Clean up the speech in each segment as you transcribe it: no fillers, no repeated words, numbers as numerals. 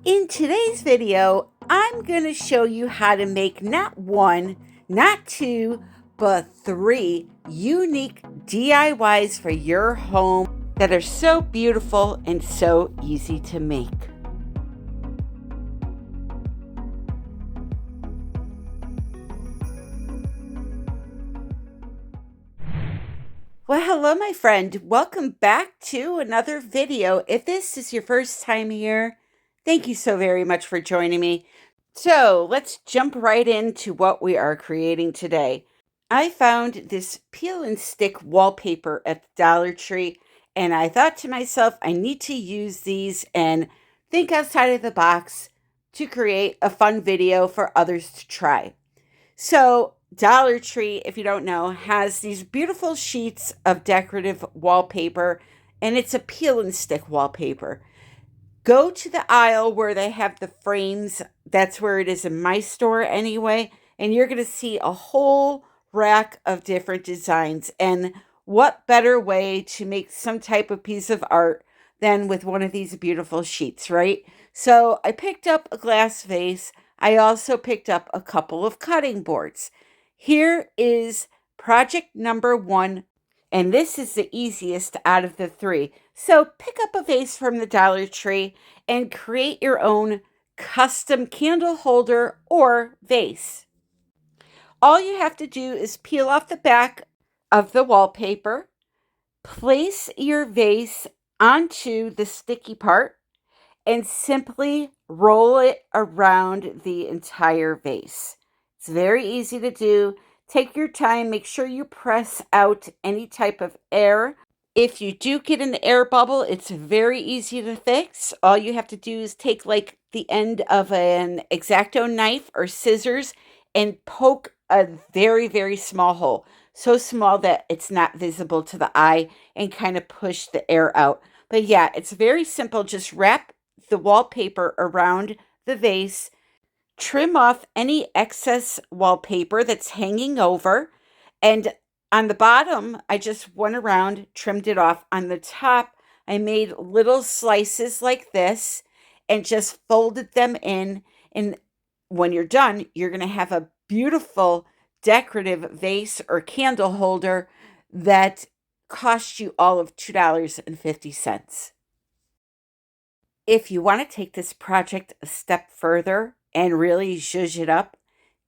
In today's video, I'm going to show you how to make not one, not two, but three unique DIYs for your home that are so beautiful and so easy to make. Well, hello, my friend. Welcome back to another video. If this is your first time here, thank you so very much for joining me. So let's jump right into what we are creating today. I found this peel and stick wallpaper at the Dollar Tree, and I thought to myself, I need to use these and think outside of the box to create a fun video for others to try. So Dollar Tree, if you don't know, has these beautiful sheets of decorative wallpaper, and it's a peel and stick wallpaper. Go to the aisle where they have the frames. That's where it is in my store anyway. And you're going to see a whole rack of different designs. And what better way to make some type of piece of art than with one of these beautiful sheets, right? So I picked up a glass vase. I also picked up a couple of cutting boards. Here is project number 1. And this is the easiest out of the 3. So pick up a vase from the Dollar Tree and create your own custom candle holder or vase. All you have to do is peel off the back of the wallpaper, place your vase onto the sticky part, and simply roll it around the entire vase. It's very easy to do. Take your time. Make sure you press out any type of air. If you do get an air bubble, it's very easy to fix. All you have to do is take like the end of an X-Acto knife or scissors and poke a very, very small hole. So small that it's not visible to the eye, and kind of push the air out. But yeah, it's very simple. Just wrap the wallpaper around the vase. Trim off any excess wallpaper that's hanging over, and on the bottom, I just went around, trimmed it off. On the top, I made little slices like this and just folded them in. And when you're done, you're going to have a beautiful decorative vase or candle holder that costs you all of $2.50. If you want to take this project a step further and really zhuzh it up,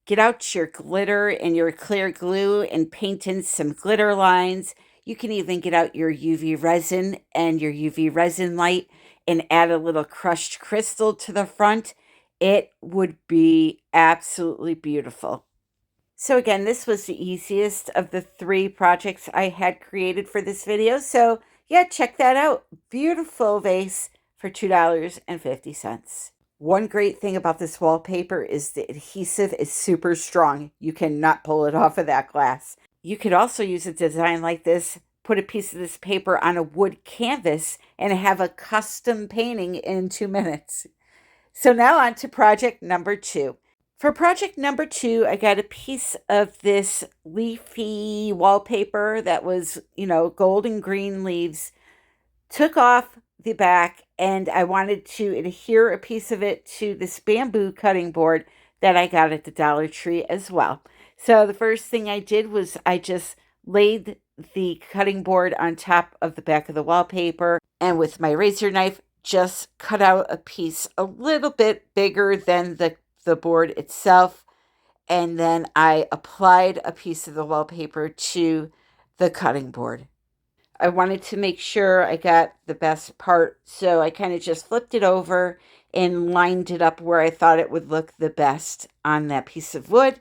get out your glitter and your clear glue and paint in some glitter lines. You can even get out your UV resin and your UV resin light and add a little crushed crystal to the front. It would be absolutely beautiful. So again, this was the easiest of the 3 projects I had created for this video. So yeah, check that out. Beautiful vase for $2.50. One great thing about this wallpaper is the adhesive is super strong. You cannot pull it off of that glass. You could also use a design like this, put a piece of this paper on a wood canvas, and have a custom painting in 2 minutes. So now on to project number 2. For project number 2, I got a piece of this leafy wallpaper that was, gold and green leaves. Took off the back, and I wanted to adhere a piece of it to this bamboo cutting board that I got at the Dollar Tree as well. So the first thing I did was I just laid the cutting board on top of the back of the wallpaper, and with my razor knife just cut out a piece a little bit bigger than the board itself, and then I applied a piece of the wallpaper to the cutting board. I wanted to make sure I got the best part, so I kind of just flipped it over and lined it up where I thought it would look the best on that piece of wood.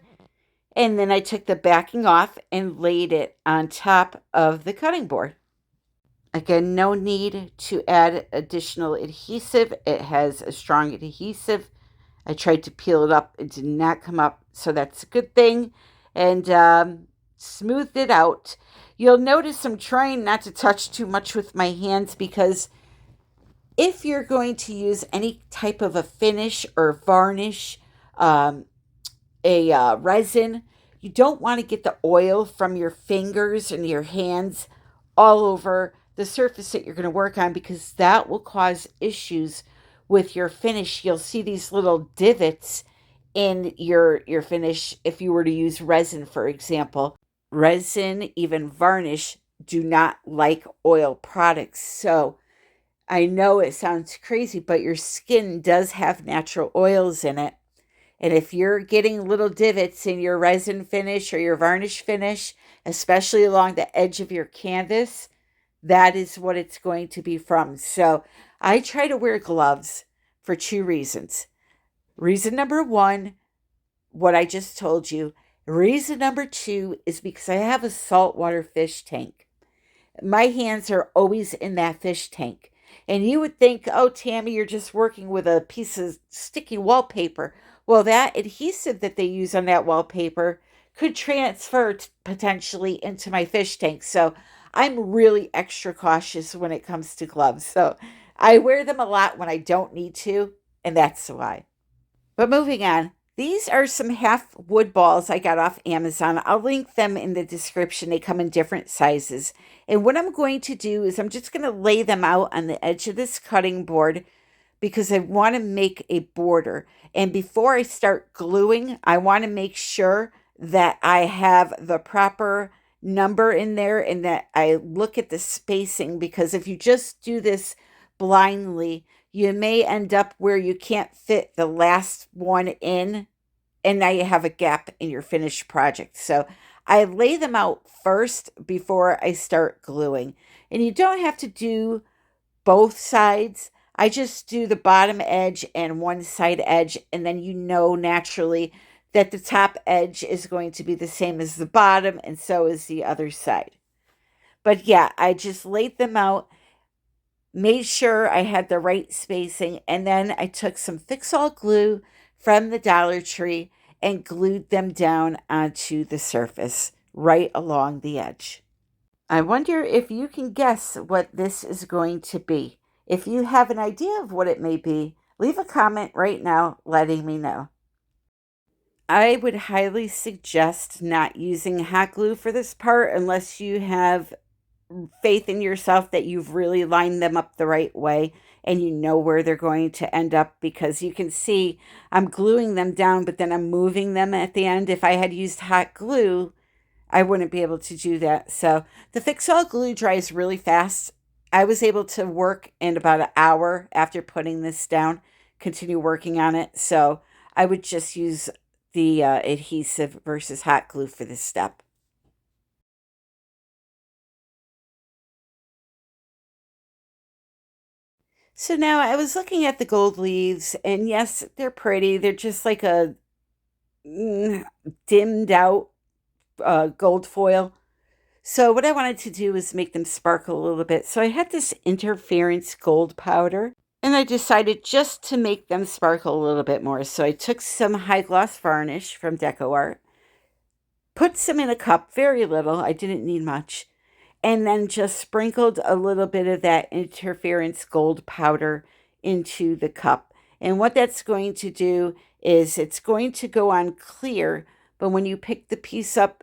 And then I took the backing off and laid it on top of the cutting board. Again, no need to add additional adhesive. It has a strong adhesive. I tried to peel it up. It did not come up, so that's a good thing. And smoothed it out. You'll notice I'm trying not to touch too much with my hands, because if you're going to use any type of a finish or varnish, resin, you don't want to get the oil from your fingers and your hands all over the surface that you're going to work on, because that will cause issues with your finish, you'll see these little divots in your finish if you were to use resin, for example. Resin, even varnish, do not like oil products. So I know it sounds crazy, but your skin does have natural oils in it. And if you're getting little divots in your resin finish or your varnish finish, especially along the edge of your canvas, that is what it's going to be from. So I try to wear gloves for two reasons. Reason number one, what I just told you. Reason number two is because I have a saltwater fish tank. My hands are always in that fish tank. And you would think, oh, Tammy, you're just working with a piece of sticky wallpaper. Well, that adhesive that they use on that wallpaper could transfer potentially into my fish tank. So I'm really extra cautious when it comes to gloves. So I wear them a lot when I don't need to, and that's why. But moving on, these are some half wood balls I got off Amazon. I'll link them in the description. They come in different sizes. And what I'm going to do is I'm just going to lay them out on the edge of this cutting board because I want to make a border. And before I start gluing, I want to make sure that I have the proper number in there and that I look at the spacing, because if you just do this blindly, you may end up where you can't fit the last one in, and now you have a gap in your finished project. So I lay them out first before I start gluing. And you don't have to do both sides. I just do the bottom edge and one side edge, and then you know naturally that the top edge is going to be the same as the bottom, and so is the other side. But yeah, I just laid them out, made sure I had the right spacing, and then I took some fix-all glue from the Dollar Tree and glued them down onto the surface right along the edge. I wonder if you can guess what this is going to be. If you have an idea of what it may be, leave a comment right now letting me know. I would highly suggest not using hot glue for this part unless you have faith in yourself that you've really lined them up the right way and you know where they're going to end up, because you can see I'm gluing them down, but then I'm moving them at the end. If I had used hot glue, I wouldn't be able to do that. So the fix-all glue dries really fast. I was able to work in about an hour after putting this down, continue working on it. So I would just use the adhesive versus hot glue for this step. So now I was looking at the gold leaves, and yes, they're pretty. They're just like a mm, dimmed out gold foil. So what I wanted to do was make them sparkle a little bit. So I had this interference gold powder, and I decided just to make them sparkle a little bit more. So I took some high gloss varnish from Deco Art, put some in a cup, very little. I didn't need much. And then just sprinkled a little bit of that interference gold powder into the cup. And what that's going to do is it's going to go on clear, but when you pick the piece up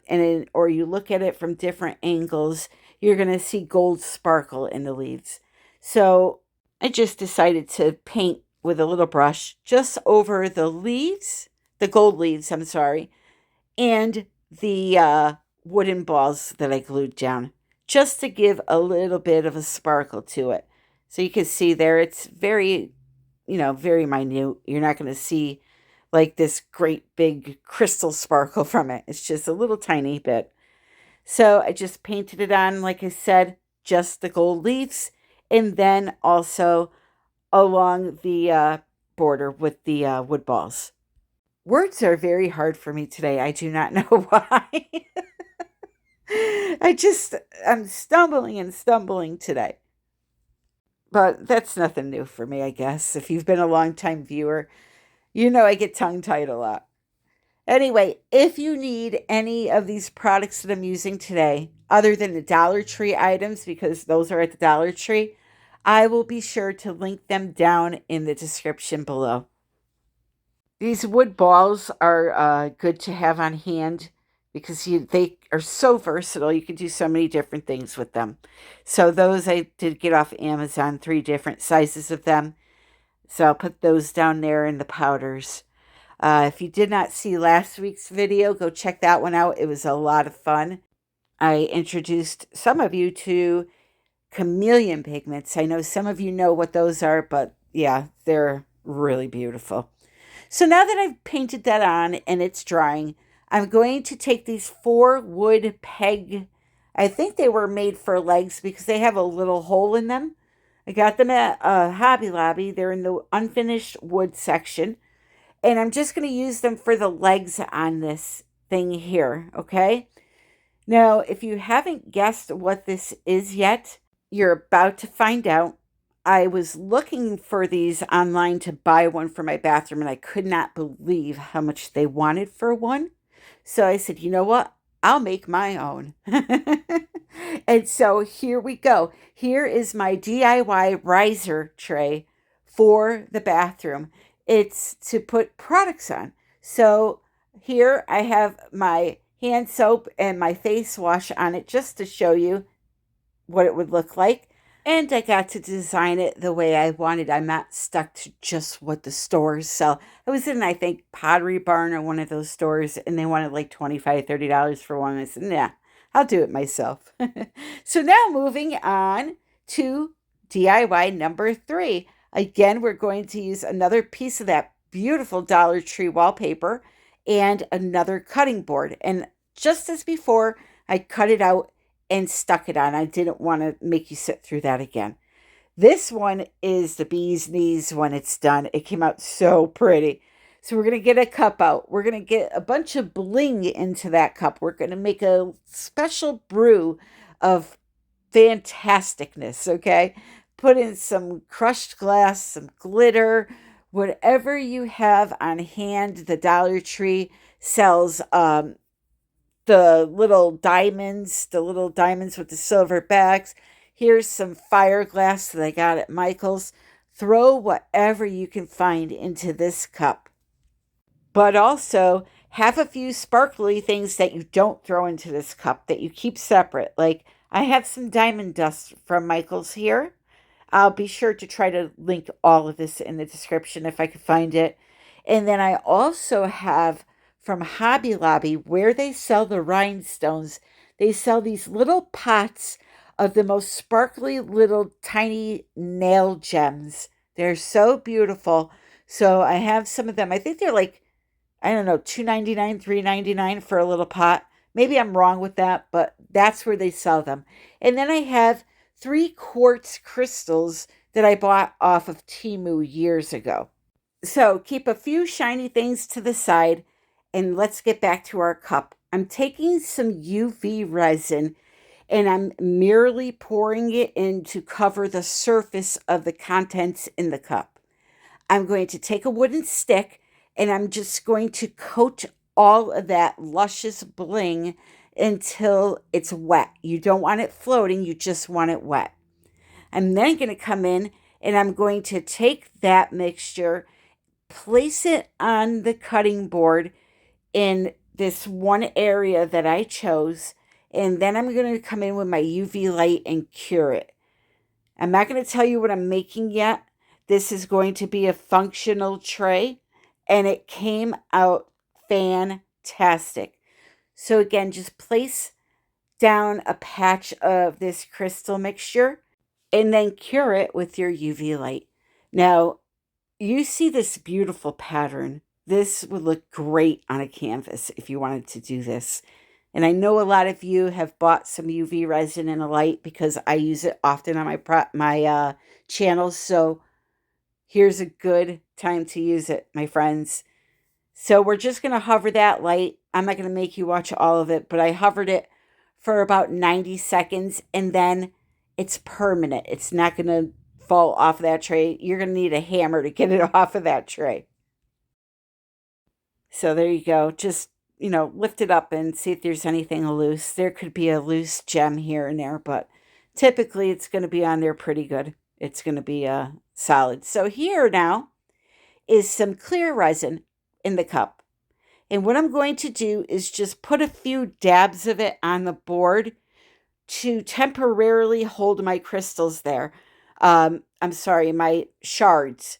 or you look at it from different angles, you're going to see gold sparkle in the leaves. So I just decided to paint with a little brush just over the leaves, the gold leaves, I'm sorry, and the wooden balls that I glued down, just to give a little bit of a sparkle to it. So you can see there, it's very, very minute. You're not going to see like this great big crystal sparkle from it. It's just a little tiny bit. So I just painted it on, like I said, just the gold leaves, and then also along the border with the wood balls. Words are very hard for me today. I do not know why. I'm stumbling and stumbling today. But that's nothing new for me, I guess. If you've been a long-time viewer, you know I get tongue-tied a lot. Anyway, if you need any of these products that I'm using today, other than the Dollar Tree items, because those are at the Dollar Tree, I will be sure to link them down in the description below. These wood balls are good to have on hand because they are so versatile. You can do so many different things with them. So those I did get off Amazon, 3 different sizes of them. So I'll put those down there in the powders. If you did not see last week's video, go check that one out. It was a lot of fun. I introduced some of you to chameleon pigments. I know some of you know what those are, but yeah, they're really beautiful. So now that I've painted that on and it's drying, I'm going to take these 4 wood peg. I think they were made for legs because they have a little hole in them. I got them at Hobby Lobby. They're in the unfinished wood section. And I'm just going to use them for the legs on this thing here, okay? Now, if you haven't guessed what this is yet, you're about to find out. I was looking for these online to buy one for my bathroom, and I could not believe how much they wanted for one. So I said, you know what? I'll make my own. And so here we go. Here is my DIY riser tray for the bathroom. It's to put products on. So here I have my hand soap and my face wash on it just to show you what it would look like. And I got to design it the way I wanted. I'm not stuck to just what the stores sell. I was in, I think, Pottery Barn or one of those stores, and they wanted like $25, $30 for one. I said, nah, I'll do it myself. So now moving on to DIY number 3. Again, we're going to use another piece of that beautiful Dollar Tree wallpaper and another cutting board. And just as before, I cut it out and stuck it on. I didn't want to make you sit through that again. This one is the bee's knees when it's done. It came out so pretty. So we're going to get a cup out. We're going to get a bunch of bling into that cup. We're going to make a special brew of fantasticness, okay? Put in some crushed glass, some glitter, whatever you have on hand. The Dollar Tree sells the little diamonds with the silver backs. Here's some fire glass that I got at Michael's. Throw whatever you can find into this cup. But also have a few sparkly things that you don't throw into this cup that you keep separate. Like I have some diamond dust from Michael's here. I'll be sure to try to link all of this in the description if I can find it. And then I also have from Hobby Lobby where they sell the rhinestones. They sell these little pots of the most sparkly little tiny nail gems. They're so beautiful. So I have some of them. I think they're like, I don't know, $2.99, $3.99 for a little pot. Maybe I'm wrong with that, but that's where they sell them. And then I have 3 quartz crystals that I bought off of Temu years ago. So keep a few shiny things to the side and let's get back to our cup. I'm taking some UV resin and I'm merely pouring it in to cover the surface of the contents in the cup. I'm going to take a wooden stick and I'm just going to coat all of that luscious bling until it's wet. You don't want it floating, you just want it wet. I'm then going to come in and I'm going to take that mixture, place it on the cutting board in this one area that I chose, and then I'm going to come in with my UV light and cure it. I'm not going to tell you what I'm making yet. This is going to be a functional tray, and it came out fantastic. So again, just place down a patch of this crystal mixture and then cure it with your UV light. Now, you see this beautiful pattern. This would look great on a canvas if you wanted to do this. And I know a lot of you have bought some UV resin and a light because I use it often on my channels. So here's a good time to use it, my friends. So we're just going to hover that light. I'm not going to make you watch all of it, but I hovered it for about 90 seconds and then it's permanent. It's not going to fall off of that tray. You're going to need a hammer to get it off of that tray. So there you go. Just, lift it up and see if there's anything loose. There could be a loose gem here and there, but typically it's going to be on there pretty good. It's going to be solid. So here now is some clear resin in the cup. And what I'm going to do is just put a few dabs of it on the board to temporarily hold my crystals there. I'm sorry, my shards.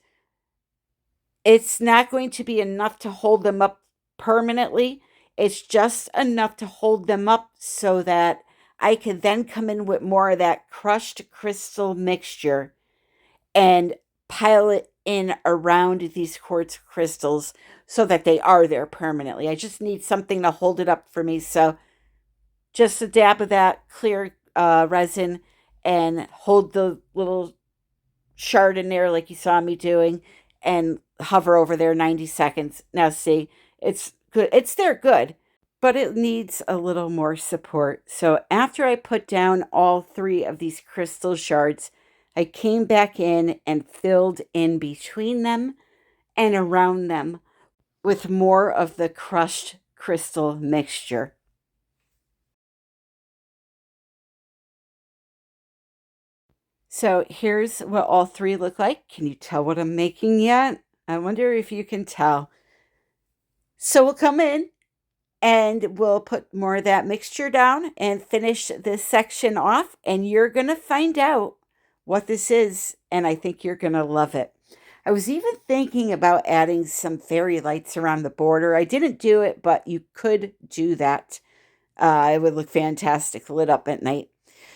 It's not going to be enough to hold them up permanently. It's just enough to hold them up so that I can then come in with more of that crushed crystal mixture and pile it in around these quartz crystals so that they are there permanently. I just need something to hold it up for me. So just a dab of that clear resin and hold the little shard in there like you saw me doing and hover over there 90 seconds. Now see, it's good. It's there good, but it needs a little more support. So after I put down all three of these crystal shards, I came back in and filled in between them and around them with more of the crushed crystal mixture. So here's what all three look like. Can you tell what I'm making yet? I wonder if you can tell. So we'll come in and we'll put more of that mixture down and finish this section off, and you're going to find out what this is, and I think you're going to love it. I was even thinking about adding some fairy lights around the border. I didn't do it, but you could do that. It would look fantastic lit up at night.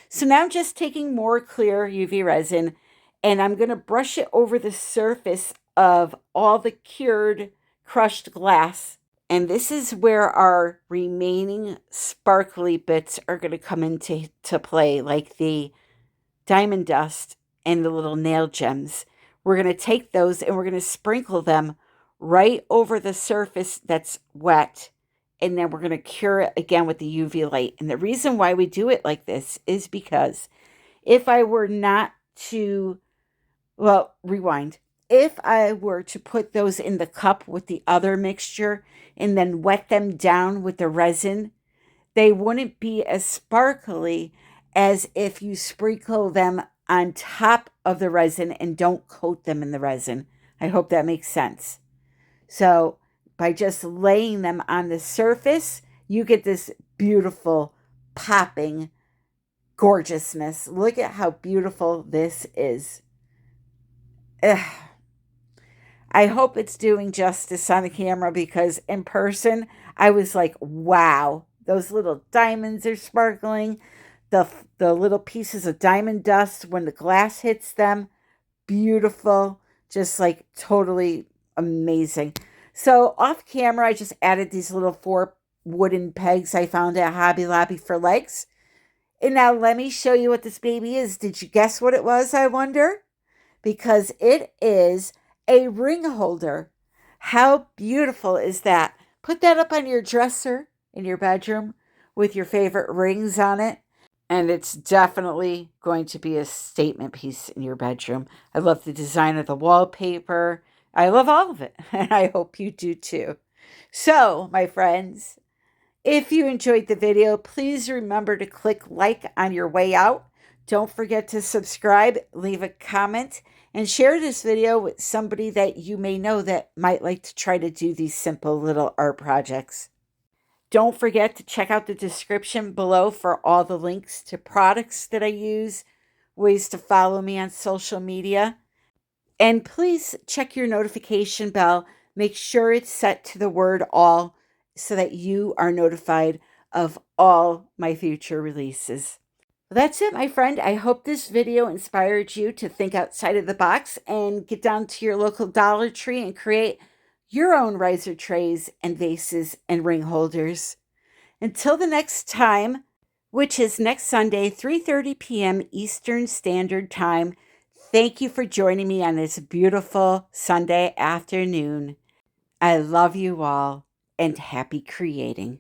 So now I'm just taking more clear UV resin and I'm going to brush it over the surface of all the cured crushed glass. And this is where our remaining sparkly bits are going to come into play, like the diamond dust and the little nail gems. We're going to take those and we're going to sprinkle them right over the surface that's wet. And then we're going to cure it again with the UV light. And the reason why we do it like this is because if I were not to, well, rewind. If I were to put those in the cup with the other mixture and then wet them down with the resin, they wouldn't be as sparkly as if you sprinkle them on top of the resin and don't coat them in the resin. I hope that makes sense. So by just laying them on the surface, you get this beautiful popping gorgeousness. Look at how beautiful this is. Ugh. I hope it's doing justice on the camera because in person, I was like, wow, those little diamonds are sparkling. The little pieces of diamond dust when the glass hits them, beautiful, just like totally amazing. So off camera, I just added these little 4 wooden pegs I found at Hobby Lobby for legs. And now let me show you what this baby is. Did you guess what it was, I wonder? Because it is a ring holder. How beautiful is that? Put that up on your dresser in your bedroom with your favorite rings on it. And it's definitely going to be a statement piece in your bedroom. I love the design of the wallpaper. I love all of it. And I hope you do too. So, my friends, if you enjoyed the video, please remember to click like on your way out. Don't forget to subscribe, leave a comment, and share this video with somebody that you may know that might like to try to do these simple little art projects. Don't forget to check out the description below for all the links to products that I use, ways to follow me on social media. And please check your notification bell. Make sure it's set to the word all so that you are notified of all my future releases. That's it, my friend. I hope this video inspired you to think outside of the box and get down to your local Dollar Tree and create your own riser trays and vases and ring holders. Until the next time, which is next Sunday, 3:30 p.m. Eastern Standard Time, thank you for joining me on this beautiful Sunday afternoon. I love you all and happy creating.